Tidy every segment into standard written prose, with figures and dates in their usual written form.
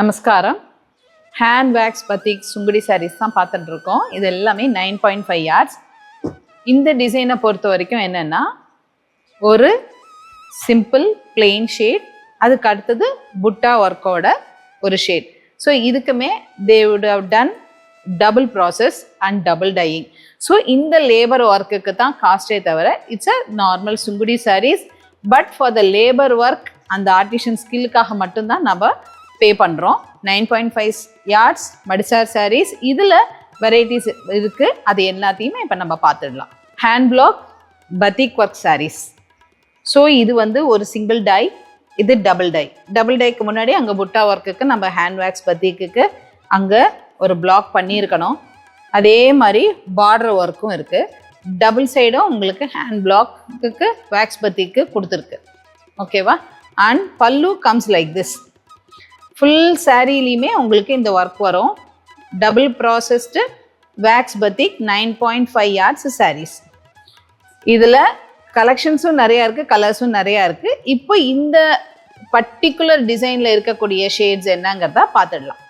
நமஸ்காரம். Hand wax பத்திக் Sungudi saris தான் பார்த்துட்டு இருக்கோம். இது எல்லாமே 9.5 yards. இந்த டிசைனை பொறுத்த வரைக்கும் என்னென்னா ஒரு சிம்பிள் பிளெயின் ஷேட், அதுக்கு அடுத்தது புட்டா ஒர்க்கோட ஒரு ஷேட். ஸோ இதுக்குமே they would have done double process and double dyeing. So இந்த லேபர் ஒர்க்குக்கு தான் காஸ்டே தவிர it's a normal Sungudi saris. But for the labour work அந்த ஆர்டிஷன் ஸ்கில்லுக்காக மட்டும்தான் நம்ம பே பண்ணுறோம். 9.5 yards மடிசார் சாரீஸ். இதில் வெரைட்டிஸ் இருக்குது, அது எல்லாத்தையுமே இப்போ நம்ம பார்த்துடலாம். Hand block batik work saris. So இது வந்து ஒரு சிங்கிள் டை, இது டபுள் டை. டபுள் டைக்கு முன்னாடி அங்கே புட்டா ஒர்க்குக்கு நம்ம ஹேண்ட் வேக்ஸ் பத்திக்கு அங்கே ஒரு பிளாக் பண்ணியிருக்கணும். அதே மாதிரி பார்டர் ஒர்க்கும் இருக்குது. டபுள் சைடும் உங்களுக்கு ஹேண்ட் பிளாக்கு வேக்ஸ் பத்திக்கு கொடுத்துருக்கு. ஓகேவா? And pallu comes like this. Full சாரீலையுமே உங்களுக்கு இந்த ஒர்க் வரும். Double processed wax batik 9.5 yards saris. இதில் கலெக்ஷன்ஸும் நிறையா இருக்குது, கலர்ஸும் நிறையா இருக்குது. இப்போ இந்த பர்டிகுலர் டிசைனில் இருக்கக்கூடிய ஷேட்ஸ் என்னங்கிறத பார்த்துடலாம்.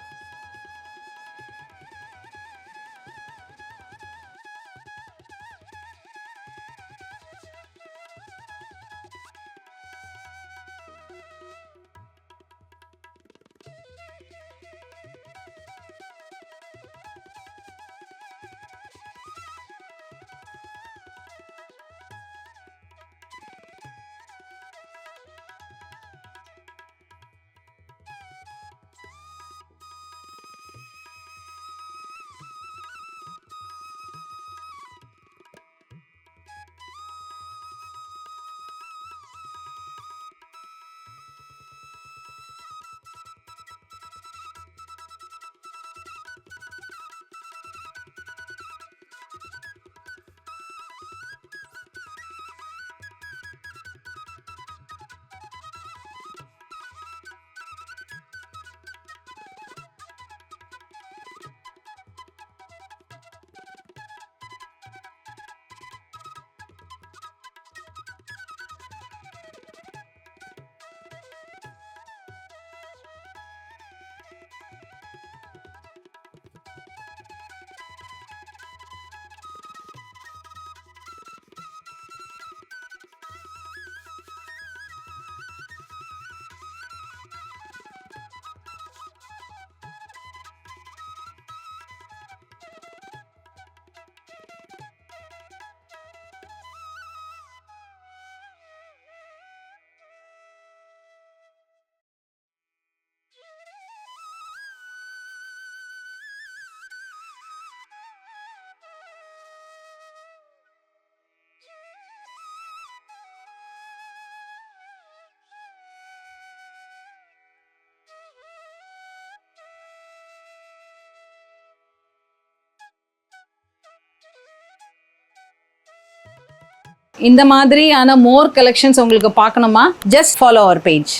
இந்த மாதிரியான மோர் கலெக்ஷன்ஸ் உங்களுக்கு பார்க்கணுமா? Just follow our page.